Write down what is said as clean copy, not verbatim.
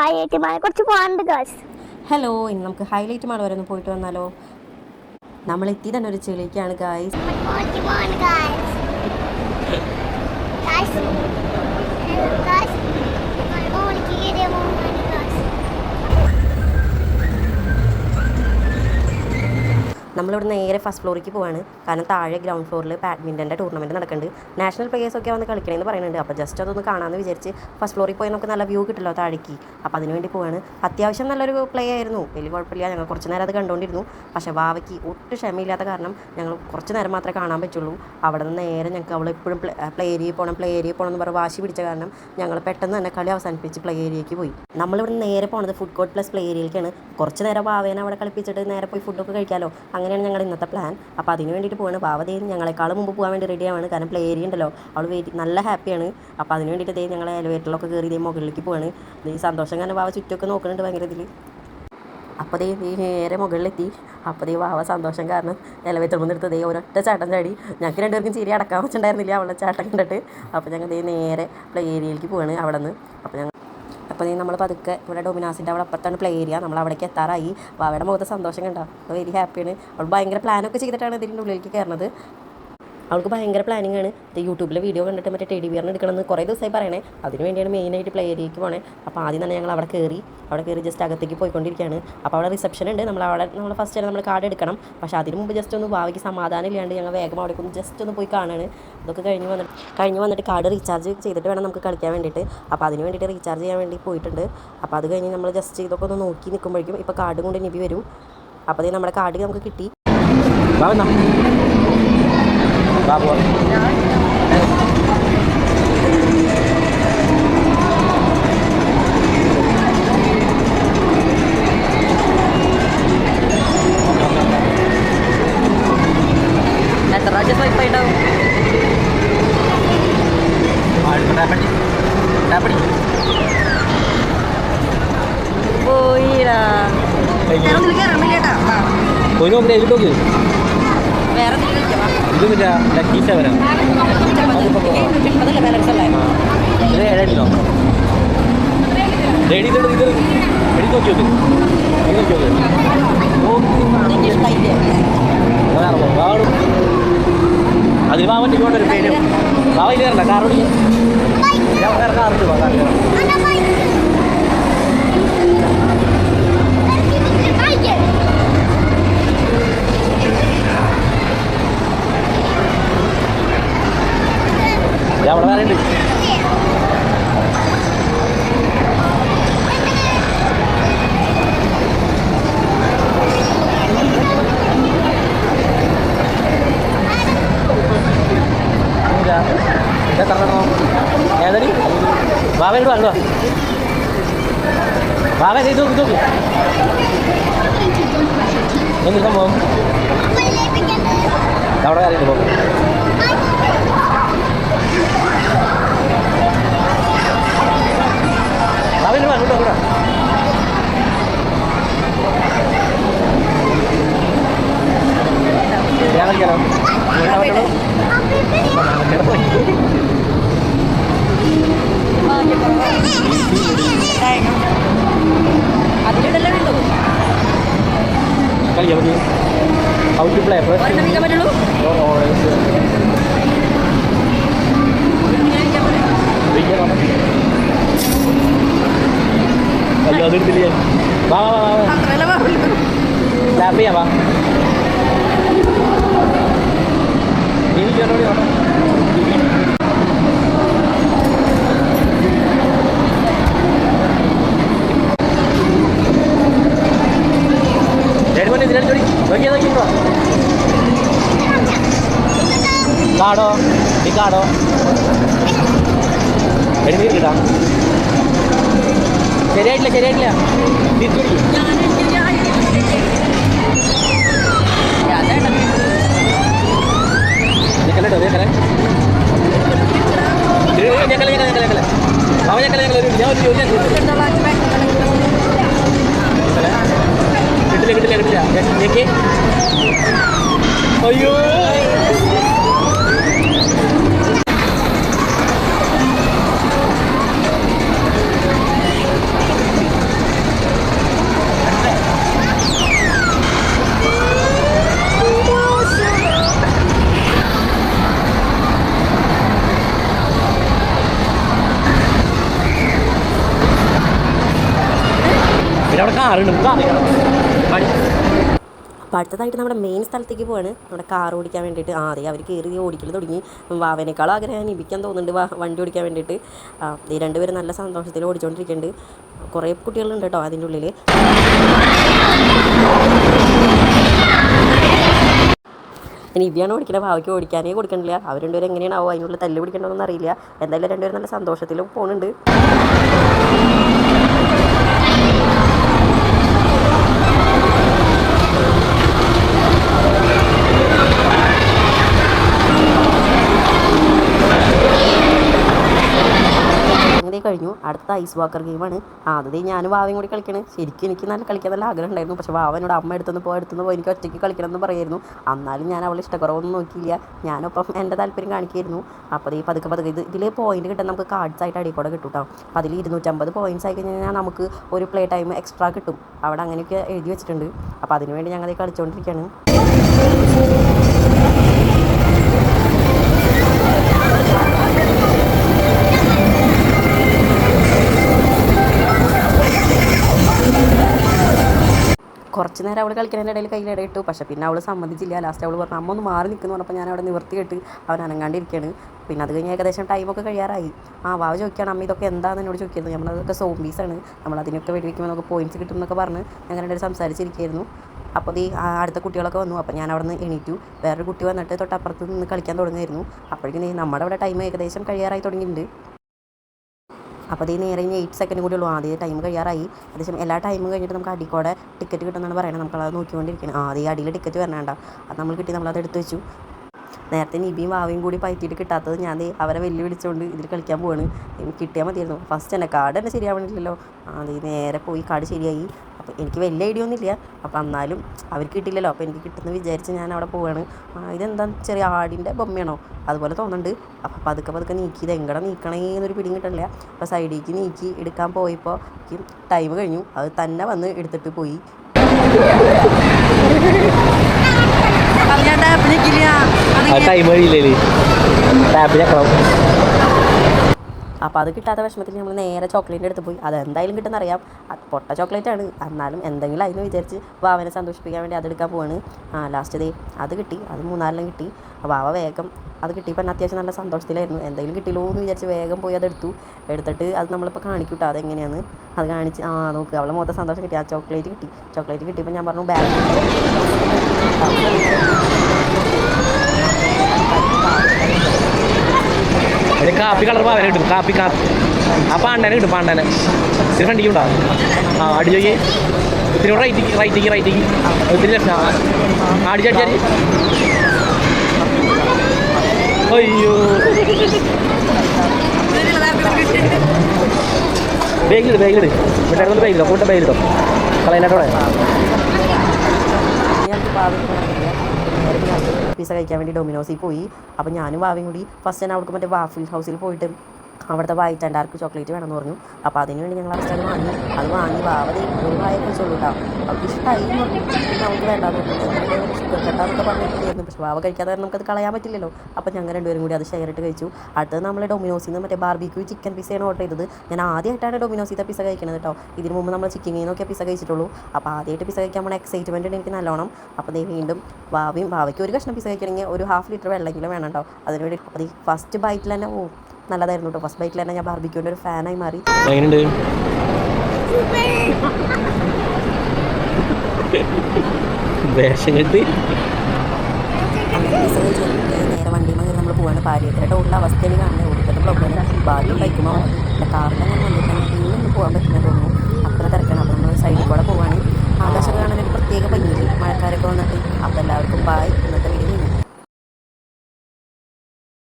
Highlight mall കുറച്ച് പോകാനുണ്ട് girls. Hello, ഇന്ന് നമുക്ക് ഹൈലൈറ്റ് മാൾ വരെ ഒന്ന് പോയിട്ട് വന്നാലോ? നമ്മൾ എത്തി തന്നെ ഒരു ചെളിക്കാണ് ഗായ്സ്. നമ്മളിവിടെ നേരെ ഫസ്റ്റ് ഫ്ലോറിലേക്ക് പോവാണ്. കാരണം താഴെ ഗ്രൗണ്ട് ഫ്ലോറിൽ ബാഡ്മിൻ്റൻ്റെ ടൂർണമെൻറ്റ് നടക്കുന്നുണ്ട്. നാഷണൽ പ്ലേയേഴ്സൊക്കെ വന്ന് കളിക്കണമെന്ന് പറയുന്നുണ്ട്. അപ്പോൾ ജസ്റ്റ് അതൊന്ന് കാണാമെന്ന് വിചാരിച്ച് ഫസ്റ്റ് ഫ്ലോറിൽ പോയി നമുക്ക് നല്ല വ്യൂ കിട്ടില്ലോ താഴേക്ക്. അപ്പോൾ അതിന് വേണ്ടി പോവാണ്. അത്യാവശ്യം നല്ലൊരു പ്ലേ ആയിരുന്നു, വലിയ കുഴപ്പമില്ല. ഞങ്ങൾ കുറച്ച് നേരം അത് കണ്ടുകൊണ്ടിരുന്നു. പക്ഷേ വാവയ്ക്ക് ഒട്ടും ക്ഷമയില്ലാത്ത കാരണം ഞങ്ങൾ കുറച്ച് നേരം മാത്രമേ കാണാൻ പറ്റുള്ളൂ. അവിടെ നിന്ന് നേരെ ഞങ്ങൾക്ക് അവൾ എപ്പോഴും പ്ലേ ഏരിയയിൽ പോകണം എന്ന് പറഞ്ഞ് വാശി പിടിച്ച കാരണം ഞങ്ങൾ പെട്ടെന്ന് തന്നെ കളി അവസാനിപ്പിച്ച് പ്ലേ ഏരിയയ്ക്ക് പോയി. നമ്മളിവിടെ നേരെ പോകുന്നത് ഫുഡ് കോർട്ട് പ്ലസ് പ്ലേ ഏരിയയിലേക്കാണ്. കുറച്ച് നേരം വാവേനെ അവിടെ കളിപ്പിച്ചിട്ട് നേരെ പോയി ഫുഡൊക്കെ കഴിക്കാമല്ലോ, അങ്ങനെയാണ് ഞങ്ങളുടെ ഇന്നത്തെ പ്ലാൻ. അപ്പോൾ അതിന് വേണ്ടിയിട്ട് പോവാണ്. വാവതേ ഞങ്ങളെക്കാളും മുമ്പ് പോകാൻ വേണ്ടി റെഡിയാണ്. കാരണം പ്ലേ ഏരിയ ഉണ്ടല്ലോ, അവൾ നല്ല ഹാപ്പിയാണ്. അപ്പോൾ അതിന് വേണ്ടിയിട്ട് ദേ ഞങ്ങൾ എലിവേറ്ററിലൊക്കെ കയറി ദേ മുകളിലേക്ക് പോവാണ്. ഈ സന്തോഷം കാരണം വാവ ചുറ്റുമൊക്കെ നോക്കുന്നുണ്ട് ഭയങ്കര ഇതിൽ. അപ്പോൾ ദേ നേരെ മുകളിലെത്തി. അപ്പോൾ ദേ വാവ സന്തോഷം കാരണം എലിവേറ്റർ മുന്നെടുത്ത് ദേ ഒരൊറ്റ ചാട്ടം ചാടി. ഞങ്ങൾക്ക് രണ്ടുപേർക്കും ചിരി അടക്കാൻ വെച്ചിട്ടുണ്ടായിരുന്നില്ല അവളുടെ ചാട്ടം കണ്ടിട്ട്. അപ്പോൾ ഞങ്ങൾ ദേ നേരെ പ്ലേ ഏരിയയിലേക്ക് പോവാണ് അവിടെ നിന്ന്. അപ്പോൾ നമ്മൾ പതുക്കെ ഇവിടെ ഡൊമിനാസിൻ്റെ അവിടെ അപ്പുറത്താണ് പ്ലേ ഏരിയ. നമ്മൾ അവിടേക്ക് എത്താറായി. അപ്പോൾ അവിടെ മുഖത്ത് സന്തോഷം കണ്ടോ, വെരി ഹാപ്പിയാണ്. അവൾ ഭയങ്കര പ്ലാനൊക്കെ ചെയ്തിട്ടാണ് ഇതിൻ്റെ ഉള്ളിലേക്ക് കയറുന്നത്. അവൾക്ക് ഭയങ്കര പ്ലാനിങ് ആണ്. യൂട്യൂബിലെ വീഡിയോ കണ്ടിട്ട് മറ്റേ ടെഡി ബിയറിന് എടുക്കണമെന്ന് കുറേ ദിവസമായി പറയണേ. അതിന് വേണ്ടിയാണ് മെയിനായിട്ട് പ്ലേ ഏരിയയ്ക്ക് പോകണേ. അപ്പോൾ ആദ്യം തന്നെ ഞങ്ങൾ അവിടെ കയറി ജസ്റ്റ് അകത്തേക്ക് പോയിക്കൊണ്ടിരിക്കുകയാണ്. അപ്പോൾ അവിടെ റിസപ്ഷൻ ഉണ്ട്. നമ്മൾ ഫസ്റ്റ് തന്നെ നമ്മൾ കാർഡ് എടുക്കണം. പക്ഷേ അതിന് മുമ്പ് ജസ്റ്റ് ഒന്ന് ഭാവിക്ക് സമാധാനം ഇല്ലാണ്ട് ഞങ്ങൾ വേഗം അവിടെ ഒന്ന് ജസ്റ്റ് ഒന്ന് പോയി കാണാണ്. ഇതൊക്കെ കഴിഞ്ഞ് വന്നിട്ട് കാർഡ് റീചാർജ് ചെയ്തിട്ട് വേണം നമുക്ക് കളിക്കാൻ വേണ്ടിയിട്ട്. അപ്പോൾ അതിന് വേണ്ടിയിട്ട് റീചാർജ് ചെയ്യാൻ വേണ്ടി പോയിട്ടുണ്ട്. അപ്പോൾ അത് കഴിഞ്ഞ് നമ്മൾ ജസ്റ്റ് ഇതൊക്കെ ഒന്ന് നോക്കി നിൽക്കുമ്പോഴേക്കും ഇപ്പോൾ കാർഡ് കൊണ്ട് നിബി വരും. അപ്പോൾ അത് നമ്മുടെ കാർഡ് നമുക്ക് കിട്ടി. Babu. Terus aja wifi dong. Dapat. Oh iya. Sekarang dulu kan ramai ya tak? Oh ini udah itu gitu. Merah dulu coba. Itu udah lagi bisa berapa? Padahal balance lah. Ini ada di mana? Ready tu itu. Ready tu cuci. Ini cuci. Oh, ini sudah ide. mana baru? Adi bawa ni kau dari mana? Bawa ini ada kar ni. Ya kar tu bawa. Ya berapa hari ni? Kita terlalu. Ya tadi. Bawa dulu. Bawa itu. Ini kamu. Tahu dah hari ni bawa. Udah. Jangan jalan. Adilah dulu. Kali ya begini. How to play first? Mana kita dulu? Oh. Bikin apa? Ayo dulu pilih. Bang. Rela bang. Tapi ya bang. Ini jodoh dia apa? Dari mana? Bagi lagi bro. Kado. Ini kita. ശരിയായിട്ടില്ല തിരിച്ചു കിട്ടില്ല അയ്യോ കാറുണ്ട് അപ്പോൾ അടുത്തതായിട്ട് നമ്മുടെ main സ്ഥലത്തേക്ക് പോവാണ്, നമ്മുടെ കാർ ഓടിക്കാൻ വേണ്ടിയിട്ട്. അതെ അവർ കയറി ഓടിക്കൽ തുടങ്ങി. വാവനേക്കാളും ആഗ്രഹം നിബിക്കാൻ തോന്നുന്നുണ്ട് വണ്ടി ഓടിക്കാൻ വേണ്ടിയിട്ട്. ഈ രണ്ടുപേരും നല്ല സന്തോഷത്തിൽ ഓടിച്ചുകൊണ്ടിരിക്കുന്നുണ്ട്. കുറേ കുട്ടികളുണ്ട് കേട്ടോ അതിൻ്റെ ഉള്ളിൽ. നിബിയാണ് ഓടിക്കുന്നത്, ഭാവിക്ക് ഓടിക്കാനേ കൊടുക്കണില്ല. അവർ രണ്ടുപേരും എങ്ങനെയാണാവോ അതിനുള്ളിൽ തല്ല് പിടിക്കണമെന്നൊന്നും അറിയില്ല. എന്തായാലും രണ്ടുപേരും നല്ല സന്തോഷത്തിലും പോകുന്നുണ്ട്. കഴിഞ്ഞു. അടുത്ത ഐസ് വാക്കർ ഗെയിമാണ്. അത് ഞാനും വാവയും കൂടി കളിക്കണേ. ശരിക്കും എനിക്ക് നല്ല കളിക്കാൻ നല്ല ആഗ്രഹം ഉണ്ടായിരുന്നു. പക്ഷേ വാവനോട് അമ്മ എടുത്തുനിന്ന് പോയി എനിക്ക് ഒറ്റയ്ക്ക് കളിക്കണം എന്ന് പറയായിരുന്നു. എന്നാലും ഞാൻ അവളെ ഇഷ്ടക്കുറവൊന്നും നോക്കിയില്ല. ഞാനൊപ്പം എൻ്റെ താല്പര്യം കാണിക്കായിരുന്നു. അപ്പോൾ ഈ പതുക്കെ ഇതിൽ പോയിന്റ് കിട്ടാൻ നമുക്ക് കാർഡ്സ് ആയിട്ട് അടിയിൽ കൂടെ കിട്ടും കേട്ടോ. അപ്പോൾ അതിൽ 250 പോയിൻറ്റ്സ് ആയി കഴിഞ്ഞാൽ നമുക്ക് ഒരു പ്ലേ ടൈം എക്സ്ട്രാ കിട്ടും. അവിടെ അങ്ങനെയൊക്കെ എഴുതി വെച്ചിട്ടുണ്ട്. അപ്പോൾ അതിനുവേണ്ടി ഞങ്ങൾ കളിച്ചുകൊണ്ടിരിക്കുകയാണ്. കുറച്ച് നേരം അവൾ കളിക്കുന്നതിൻ്റെ ഇടയിൽ കയ്യിലിടയിട്ടു. പക്ഷേ പിന്നെ അവൾ സമ്മതിച്ചില്ല. ലാസ്റ്റ് അവൾ പറഞ്ഞു അമ്മ ഒന്ന് മാറി നിൽക്കുന്നു പറഞ്ഞപ്പോൾ ഞാൻ അവിടെ നിവർത്തി കേട്ട് അവൻ അനങ്ങാണ്ടിരിക്കുകയാണ്. പിന്നെ അത് കഴിഞ്ഞ് ഏകദേശം ടൈമൊക്കെ കഴിയാറായി. വാവ ചോദിക്കുകയാണ് അമ്മ ഇതൊക്കെ എന്താണെന്ന് എന്നോട് ചോദിക്കുന്നത്. നമ്മളതൊക്കെ സോംബീസാണ്, നമ്മളതിനൊക്കെ വെടിവെക്കുമ്പോൾ നമുക്ക് പോയിൻറ്റ്സ് കിട്ടും എന്നൊക്കെ പറഞ്ഞ് ഞങ്ങൾ രണ്ടുപേരും സംസാരിച്ചിരിക്കുകയായിരുന്നു. അപ്പോൾ ഈ അടുത്ത കുട്ടികളൊക്കെ വന്നു. അപ്പോൾ ഞാൻ അവിടെ നിന്ന് എണീറ്റു. വേറൊരു കുട്ടി വന്നിട്ട് തൊട്ടപ്പുറത്ത് നിന്ന് കളിക്കാൻ തുടങ്ങുമായിരുന്നു. അപ്പോഴേക്കും നമ്മുടെ അവിടെ ടൈം ഏകദേശം കഴിയാറായി തുടങ്ങിയിട്ടുണ്ട്. അപ്പോൾ അത് നേരെ 8 സെക്കൻഡ് കൂടി ഉള്ളൂ. ആദ്യം ടൈം കഴിയാറായി. ഏകദേശം എല്ലാ ടൈമും കഴിഞ്ഞിട്ട് നമുക്ക് അടിക്കൂടെ ടിക്കറ്റ് കിട്ടുമെന്നാണ് പറയുന്നത്. നമുക്കത് നോക്കിക്കൊണ്ടിരിക്കണം. ആദ്യം അടിയിൽ ടിക്കറ്റ് വരണേണ്ട. അത് നമ്മൾ കിട്ടി, നമ്മളത് എടുത്ത് വെച്ചു. നേരത്തെ നിബിയും വാവയും കൂടി പയറ്റിയിട്ട് കിട്ടാത്തത് ഞാൻ അവരെ വെല്ലുവിളിച്ചുകൊണ്ട് ഇതിൽ കളിക്കാൻ പോവാണ്. എനിക്ക് കിട്ടിയാൽ മതിയായിരുന്നു. ഫസ്റ്റ് തന്നെ കാർഡ് തന്നെ ശരിയാവണില്ലല്ലോ. നേരെ പോയി കാർഡ് ശരിയായി. അപ്പോൾ എനിക്ക് വലിയ ഐഡിയ ഒന്നുമില്ല. അപ്പോൾ എന്നാലും അവർക്ക് കിട്ടില്ലല്ലോ. അപ്പോൾ എനിക്ക് കിട്ടുമെന്ന് വിചാരിച്ച് ഞാൻ അവിടെ പോവാണ്. ഇതെന്താ ചെറിയ ആടിൻ്റെ ബൊമ്മയാണോ അതുപോലെ തോന്നുന്നുണ്ട്. അപ്പോൾ പതുക്കെ നീക്കി ഇത് എങ്ങടെ നീക്കണേ എന്നൊരു പിടിയും കിട്ടണില്ല. അപ്പോൾ സൈഡിലേക്ക് നീക്കി എടുക്കാൻ പോയപ്പോൾ എനിക്ക് ടൈം കഴിഞ്ഞു. അത് തന്നെ വന്ന് എടുത്തിട്ട് പോയി. അപ്പോൾ അത് കിട്ടാത്ത വിഷമത്തിൽ നമ്മൾ നേരെ ചോക്ലേറ്റ് എടുത്ത് പോയി. അതെന്തായാലും കിട്ടുമെന്നറിയാം. പൊട്ട ചോക്ലേറ്റാണ്, എന്നാലും എന്തെങ്കിലും അതിന് വിചാരിച്ച് വാവനെ സന്തോഷിപ്പിക്കാൻ വേണ്ടി അതെടുക്കാൻ പോവാണ്. ലാസ്റ്റ് അത് കിട്ടി. അത് 3-4 കിട്ടി. വാവ വേഗം അത് കിട്ടിയപ്പോൾ തന്നെ അത്യാവശ്യം നല്ല സന്തോഷത്തിലായിരുന്നു. എന്തെങ്കിലും കിട്ടില്ലോ എന്ന് വിചാരിച്ച് വേഗം പോയി എടുത്തിട്ട് അത് നമ്മളിപ്പോൾ കാണിക്കൂട്ടോ അതെങ്ങനെയാണ്. അത് കാണിച്ച് നോക്കുക അവളെ മൊത്തം സന്തോഷം കിട്ടി. ആ ചോക്ലേറ്റ് കിട്ടിയപ്പോൾ ഞാൻ പറഞ്ഞു ബാഗ് കാപ്പി കളർ പാവന കിട്ടും. കാപ്പി ആ പാണ്ടനെ കിട്ടും. പാണ്ടനെ ഇത്തിരി ഫ്രണ്ടിക്ക് ഉണ്ടാവും. അടി ചോദിക്കേ ഇത്തിരി റൈറ്റിക്ക് ഇത്തിരി ലെഫ്റ്റ്. അടിച്ചടിച്ചാൽ അയ്യോ ബാഗിലിട് വിട്ടായിരുന്നു. ബാഗിലോ കൂട്ട ബാഗിലിട്ടോ കളയിലാട്ടോടെ പിസ്സ കഴിക്കാൻ വേണ്ടി ഡൊമിനോസിൽ പോയി. അപ്പോൾ ഞാനും വാവയും കൂടി ഫസ്റ്റ് തന്നെ അവൾക്ക് മറ്റേ വാഫിൽ ഹൗസിൽ പോയിട്ട് അവിടുത്തെ വൈറ്റ് ആൻഡ് ഡാർക്ക് ചോക്ലേറ്റ് വേണമെന്ന് പറഞ്ഞു. അപ്പോൾ അതിന് വേണ്ടി ഞങ്ങൾ ഫസ്റ്റ് അത് വാങ്ങി വാവതി ഒരു വായ കഴിച്ചോളൂ കേട്ടോ. അവൾക്ക് ഇഷ്ടമായി എന്ന് പറഞ്ഞു. പിന്നെ അവൾക്ക് വേണ്ടാന്ന് പറഞ്ഞു. ഷുഗർ കട്ടാന്നൊക്കെ പറഞ്ഞിരിക്കുന്നു. പക്ഷേ വാവ കഴിക്കാതെ നമുക്കത് കളയാൻ പറ്റില്ലല്ലോ. അപ്പോൾ ഞങ്ങൾ രണ്ടുപേരും കൂടി അത് ഷെയർ ഇട്ട് കഴിച്ചു. അടുത്തത് നമ്മൾ ഡൊമിനോസിൽ നിന്ന് മറ്റേ ബാർബിക്യൂ ചിക്കൻ പിസ്സയാണ് ഓർഡർ ചെയ്തത്. ഞാൻ ആദ്യമായിട്ടാണ് ഡൊമിനോസിത്തെ പിസ്സ കഴിക്കുന്നത് കേട്ടോ. ഇതിന് മുമ്പ് നമ്മൾ ചിക്കനിൽ നിന്നൊക്കെ പിസ്സ കഴിച്ചിട്ടുള്ളൂ. അപ്പോൾ ആദ്യമായിട്ട് പിസ്സ കഴിക്കാൻ നമ്മൾ എക്സൈറ്റ്മെൻറ്റ് ഉണ്ട് എനിക്ക് നല്ലോണം. അപ്പോൾ വീണ്ടും വാവയ്ക്ക് ഒരു കഷ്ണം പിസ്സ കഴിക്കണമെങ്കിൽ ഒരു ½ ലിറ്റർ വെള്ളമെങ്കിലും വേണം കേട്ടോ. അതിനുവേണ്ടി അപ്പോൾ ഈ ഫസ്റ്റ് ബൈറ്റിൽ തന്നെ നല്ലതായിരുന്നു കേട്ടോ. ഫസ്റ്റ് ബൈറ്റിൽ തന്നെ ഞാൻ ബാർബിക്യൂൻ്റെ ഒരു ഫാനായി മാറി. നേരെ വണ്ടിയിൽ നമ്മൾ പോവാണ്. പാലിയത്തിൻ്റെ ടോളിൻ്റെ അവസ്ഥയിൽ കാണുന്നത്. ഓടിക്കത്തെ ബ്ലോക്കാണ്. ഭാഗ്യം ബൈക്കുമ്പോൾ കാറിൽ അങ്ങനെ